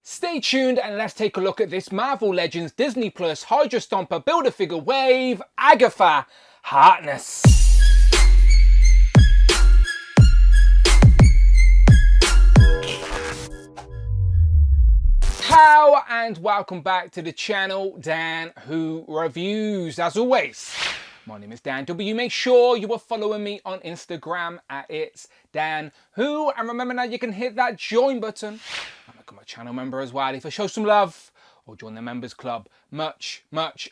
Stay tuned and let's take a look at this Marvel Legends Disney Plus Hydra Stomper Build-A-Figure wave, Agatha Harkness. How and welcome back to the channel, Dan Who Reviews. As always, my name is Dan W. Make sure you are following me on Instagram at It's Dan Who. And remember now you can hit that join button and become a channel member as well if you show some love or join the members club. Much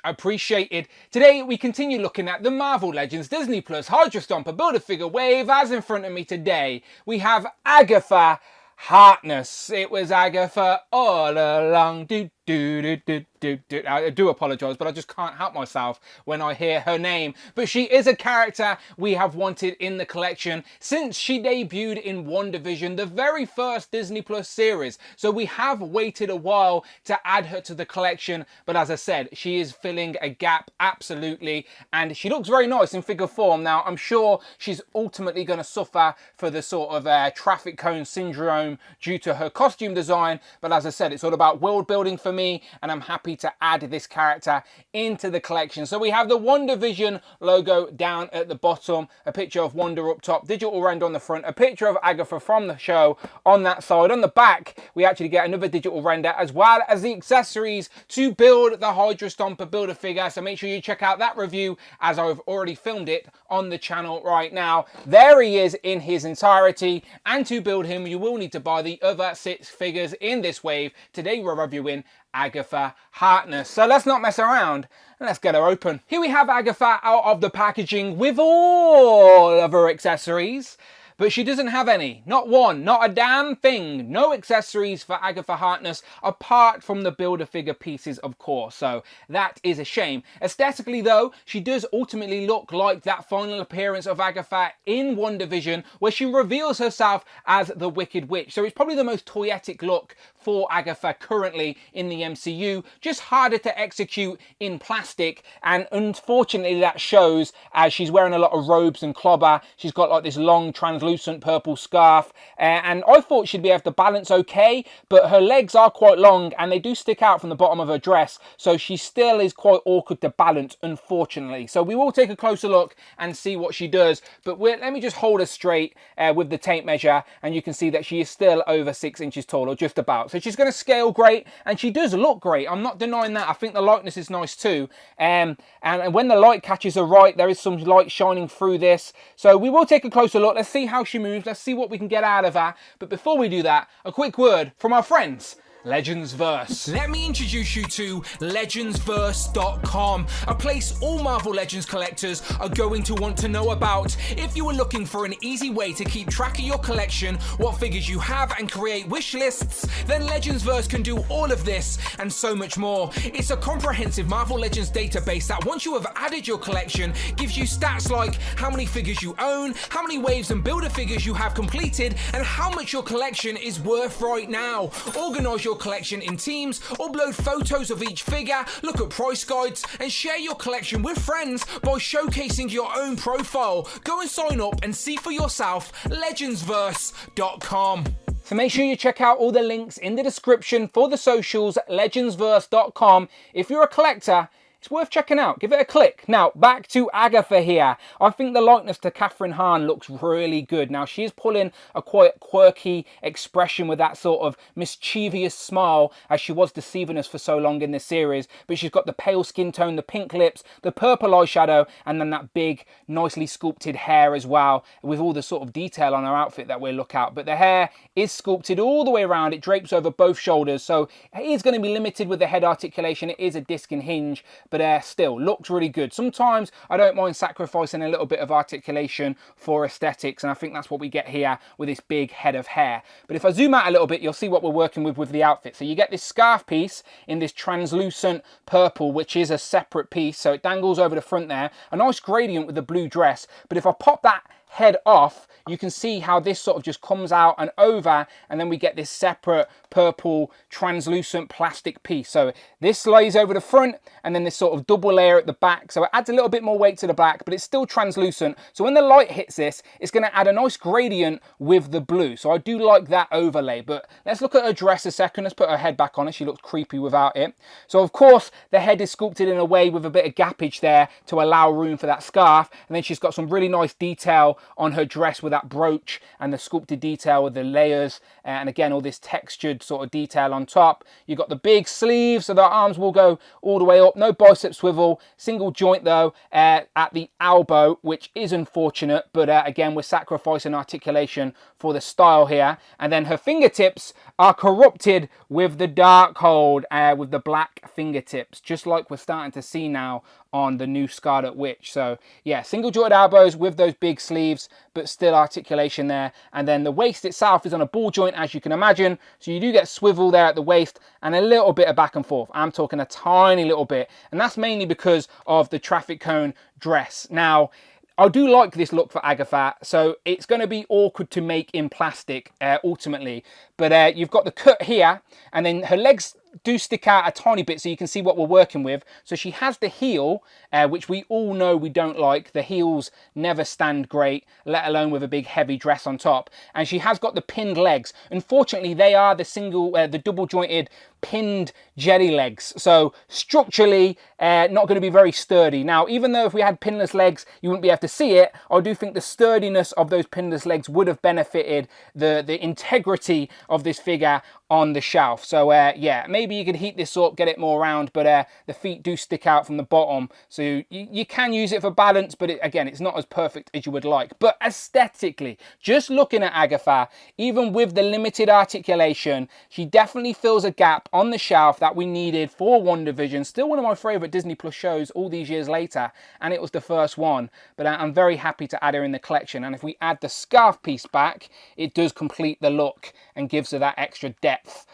appreciated. Today we continue looking at the Marvel Legends Disney Plus Hydra Stomper Build-A-Figure wave. As in front of me today, we have Agatha Harkness. It was Agatha all along. I do apologise, but I just can't help myself when I hear her name. But she is a character we have wanted in the collection since she debuted in WandaVision, the very first Disney Plus series. So we have waited a while to add her to the collection. But as I said, she is filling a gap, absolutely. And she looks very nice in figure form. Now, I'm sure she's ultimately going to suffer for the sort of traffic cone syndrome due to her costume design. But as I said, it's all about world building for me, and I'm happy to add this character into the collection. So we have the WandaVision logo down at the bottom, a picture of Wanda up top, digital render on the front, a picture of Agatha from the show on that side. On the back, we actually get another digital render as well as the accessories to build the Hydra Stomper Build-A-Figure. So make sure you check out that review as I've already filmed it on the channel right now. There he is in his entirety, and to build him you will need to buy the other 6 figures in this wave. Today we're reviewing Agatha Harkness. So let's not mess around and let's get her open. Here we have Agatha out of the packaging with all of her accessories. But she doesn't have any. Not one. Not a damn thing. No accessories for Agatha Harkness apart from the Build-A-Figure pieces, of course. So that is a shame. Aesthetically, though, she does ultimately look like that final appearance of Agatha in WandaVision, where she reveals herself as the Wicked Witch. So it's probably the most toyetic look for Agatha currently in the MCU. Just harder to execute in plastic. And unfortunately, that shows as she's wearing a lot of robes and clobber. She's got like this long translucent purple scarf, and I thought she'd be able to balance okay, but her legs are quite long and they do stick out from the bottom of her dress, so she still is quite awkward to balance, unfortunately. So we will take a closer look and see what she does, but let me just hold her straight with the tape measure, and you can see that she is still over 6 inches tall, or just about. So she's going to scale great, and she does look great. I'm not denying that. I think the likeness is nice too, and when the light catches her right, there is some light shining through this. So we will take a closer look. Let's see how she moves. Let's see what we can get out of her. But before we do that, a quick word from our friends Legendsverse. Let me introduce you to Legendsverse.com, a place all Marvel Legends collectors are going to want to know about. If you are looking for an easy way to keep track of your collection, what figures you have, and create wish lists, then Legendsverse can do all of this and so much more. It's a comprehensive Marvel Legends database that once you have added your collection, gives you stats like how many figures you own, how many waves and Build-A-Figures you have completed, and how much your collection is worth right now. Organize your collection in teams, upload photos of each figure, look at price guides, and share your collection with friends by showcasing your own profile. Go and sign up and see for yourself. Legendsverse.com. So make sure you check out all the links in the description for the socials, Legendsverse.com. If you're a collector, it's worth checking out. Give it a click. Now, back to Agatha here. I think the likeness to Catherine Hahn looks really good. Now, she is pulling a quite quirky expression with that sort of mischievous smile, as she was deceiving us for so long in this series. But she's got the pale skin tone, the pink lips, the purple eyeshadow, and then that big, nicely sculpted hair as well, with all the sort of detail on her outfit that we'll look at. But the hair is sculpted all the way around. It drapes over both shoulders, so it is going to be limited with the head articulation. It is a disc and hinge, but still looks really good. Sometimes I don't mind sacrificing a little bit of articulation for aesthetics, and I think that's what we get here with this big head of hair. But if I zoom out a little bit, you'll see what we're working with the outfit. So you get this scarf piece in this translucent purple, which is a separate piece, so it dangles over the front there. A nice gradient with the blue dress. But if I pop that head off, you can see how this sort of just comes out and over, and then we get this separate purple translucent plastic piece. So this lays over the front, and then this sort of double layer at the back. So it adds a little bit more weight to the back, but it's still translucent. So when the light hits this, it's going to add a nice gradient with the blue. So I do like that overlay. But let's look at her dress a second. Let's put her head back on her. She looks creepy without it. So of course, the head is sculpted in a way with a bit of gappage there to allow room for that scarf. And then she's got some really nice detail on her dress with that brooch and the sculpted detail with the layers. And again, all this textured sort of detail on top. You've got the big sleeves, so the arms will go all the way up. No bicep swivel, single joint though at the elbow, which is unfortunate. But again, we're sacrificing articulation for the style here. And then her fingertips are corrupted with the Darkhold, with the black fingertips, just like we're starting to see now on the new Scarlet Witch. So yeah, single jointed elbows with those big sleeves, but still articulation there. And then the waist itself is on a ball joint, as you can imagine. So you do get swivel there at the waist and a little bit of back and forth. I'm talking a tiny little bit. And that's mainly because of the traffic cone dress. Now, I do like this look for Agatha, so it's going to be awkward to make in plastic ultimately. But you've got the cut here, and then her legs do stick out a tiny bit so you can see what we're working with. So she has the heel, which we all know we don't like. The heels never stand great, let alone with a big heavy dress on top. And she has got the pinned legs. Unfortunately, they are the double jointed pinned jelly legs. So structurally, not going to be very sturdy. Now, even though if we had pinless legs, you wouldn't be able to see it, I do think the sturdiness of those pinless legs would have benefited the integrity of this figure on the shelf. So yeah, maybe you could heat this up, get it more round, but the feet do stick out from the bottom. So you can use it for balance, but again, it's not as perfect as you would like. But aesthetically, just looking at Agatha, even with the limited articulation, she definitely fills a gap on the shelf that we needed for WandaVision. Still one of my favorite Disney Plus shows all these years later, and it was the first one. But I'm very happy to add her in the collection. And if we add the scarf piece back, it does complete the look and gives her that extra depth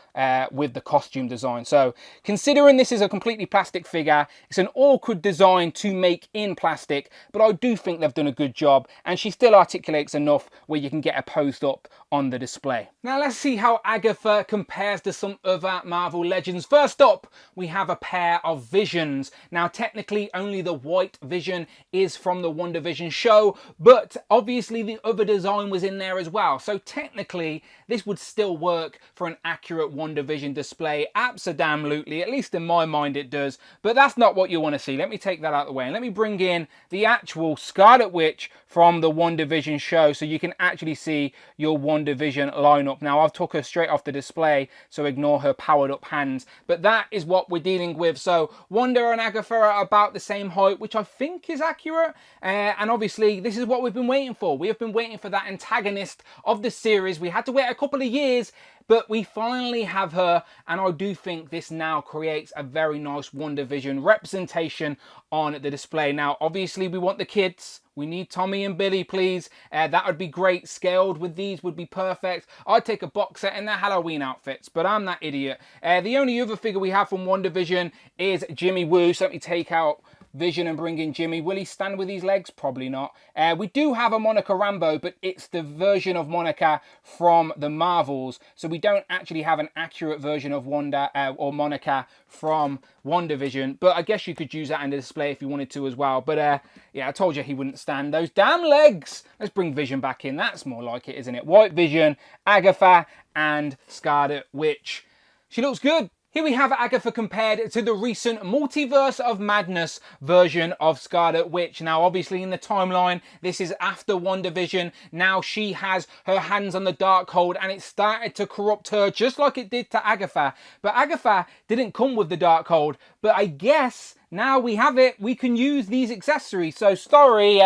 with the costume design. So considering this is a completely plastic figure, it's an awkward design to make in plastic, but I do think they've done a good job, and she still articulates enough where you can get her posed up on the display. Now let's see how Agatha compares to some other Marvel Legends. First up, we have a pair of Visions. Now technically only the white Vision is from the WandaVision show, but obviously the other design was in there as well. So technically this would still work for an accurate WandaVision display. Absolutely, at least in my mind it does, but that's not what you want to see. Let me take that out of the way and let me bring in the actual Scarlet Witch from the WandaVision show so you can actually see your WandaVision lineup. Now I've took her straight off the display, so ignore her powered up hands, but that is what we're dealing with. So Wanda and Agatha are about the same height, which I think is accurate, and obviously this is what we've been waiting for. We have been waiting for that antagonist of the series. We had to wait a couple of years, but we finally have her, and I do think this now creates a very nice WandaVision representation on the display. Now, obviously, we want the kids. We need Tommy and Billy, please. That would be great. Scaled with these would be perfect. I'd take a box set in their Halloween outfits, but I'm that idiot. The only other figure we have from WandaVision is Jimmy Woo. So let me take out Vision and bring in Jimmy. Will he stand with his legs? Probably not. We do have a Monica Rambeau, but it's the version of Monica from the Marvels, so we don't actually have an accurate version of Wanda or Monica from WandaVision, but I guess you could use that in the display if you wanted to as well. But yeah, I told you he wouldn't stand those damn legs. Let's bring Vision back in. That's more like it, isn't it? White Vision, Agatha, and Scarlet Witch. She looks good. Here we have Agatha compared to the recent Multiverse of Madness version of Scarlet Witch. Now, obviously in the timeline, this is after WandaVision. Now she has her hands on the Darkhold, and it started to corrupt her just like it did to Agatha. But Agatha didn't come with the Darkhold, but I guess now we have it, we can use these accessories. So sorry,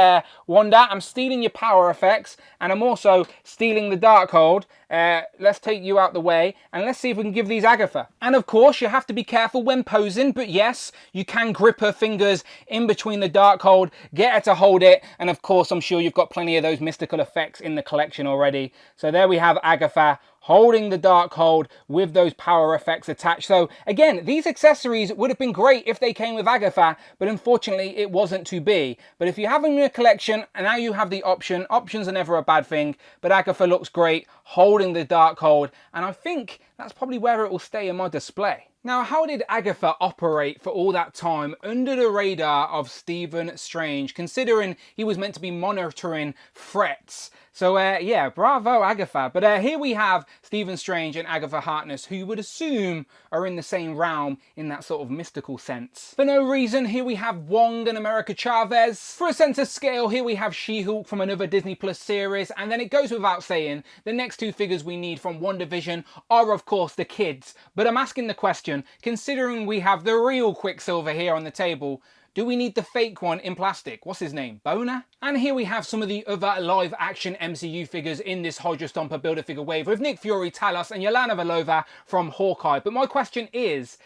Wanda, I'm stealing your power effects, and I'm also stealing the Darkhold. Let's take you out the way, and let's see if we can give these Agatha. And of course, you have to be careful when posing, but yes, you can grip her fingers in between the Darkhold, get her to hold it, and of course, I'm sure you've got plenty of those mystical effects in the collection already. So there we have Agatha holding the Darkhold with those power effects attached. So again, these accessories would have been great if they came with Agatha, but unfortunately it wasn't to be. But if you have them in your collection, and now you have the option, options are never a bad thing, but Agatha looks great holding the Darkhold, and I think that's probably where it will stay in my display. Now, how did Agatha operate for all that time under the radar of Stephen Strange, considering he was meant to be monitoring threats? So yeah, bravo Agatha. But here we have Stephen Strange and Agatha Harkness, who you would assume are in the same realm in that sort of mystical sense. For no reason, here we have Wong and America Chavez. For a sense of scale, here we have She-Hulk from another Disney Plus series. And then it goes without saying, the next two figures we need from WandaVision are of course the kids. But I'm asking the question, considering we have the real Quicksilver here on the table, do we need the fake one in plastic? What's his name? Boner? And here we have some of the other live action MCU figures in this Hydra Stomper Build-A-Figure wave with Nick Fury, Talos and Yelena Belova from Hawkeye. But my question is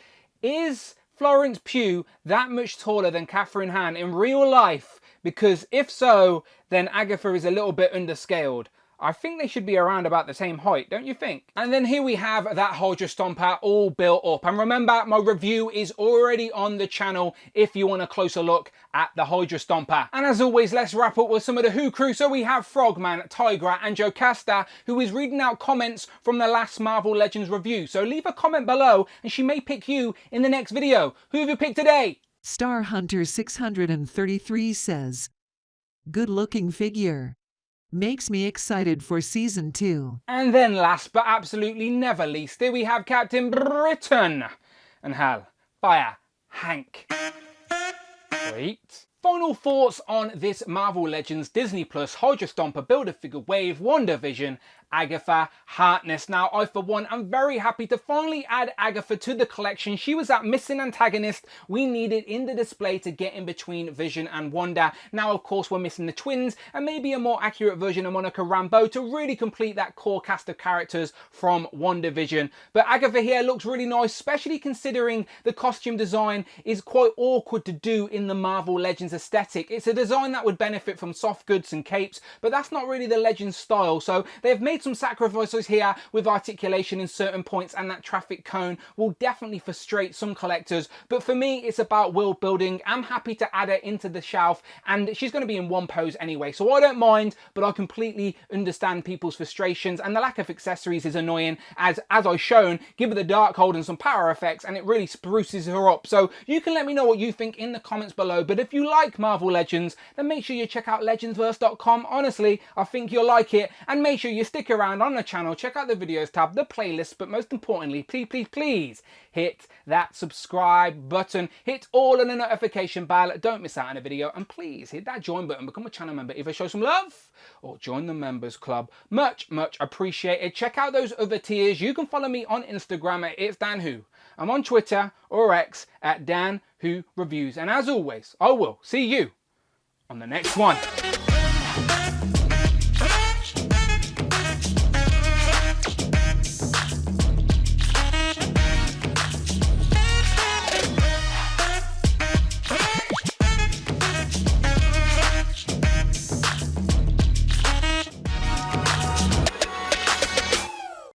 Florence Pugh that much taller than Catherine Hahn in real life? Because if so, then Agatha is a little bit underscaled. I think they should be around about the same height, don't you think? And then here we have that Hydra Stomper all built up. And remember, my review is already on the channel if you want a closer look at the Hydra Stomper. And as always, let's wrap up with some of the Who crew. So we have Frogman, Tigra and Jocasta, who is reading out comments from the last Marvel Legends review. So leave a comment below and she may pick you in the next video. Who have you picked today? Star Hunter 633 says, "Good looking figure. Makes me excited for season 2. And then last but absolutely never least, here we have Captain Britain and Hal, Fire, Hank. Wait. Final thoughts on this Marvel Legends Disney Plus Hydra Stomper Build-A-Figure wave, WandaVision, Agatha Harkness. Now, I for one am very happy to finally add Agatha to the collection. She was that missing antagonist we needed in the display to get in between Vision and Wanda. Now, of course, we're missing the twins and maybe a more accurate version of Monica Rambeau to really complete that core cast of characters from WandaVision. But Agatha here looks really nice, especially considering the costume design is quite awkward to do in the Marvel Legends aesthetic. It's a design that would benefit from soft goods and capes, but that's not really the Legends style. So they've made some sacrifices here with articulation in certain points, and that traffic cone will definitely frustrate some collectors. But for me, it's about world building. I'm happy to add her into the shelf, and she's going to be in one pose anyway, so I don't mind, but I completely understand people's frustrations, and the lack of accessories is annoying, as I've shown, give her the Darkhold and some power effects, and it really spruces her up. So you can let me know what you think in the comments below. But if you like Marvel Legends, then make sure you check out legendsverse.com. Honestly, I think you'll like it, and make sure you stick around on the channel, check out the videos tab, the playlist, but most importantly, please hit that subscribe button, hit all of the notification bell, don't miss out on a video, and please hit that join button, become a channel member, either show some love or join the members club. Much appreciated. Check out those other tiers. You can follow me on Instagram at It's Dan Who. I'm on Twitter or X at Dan Who Reviews, and as always, I will see you on the next one.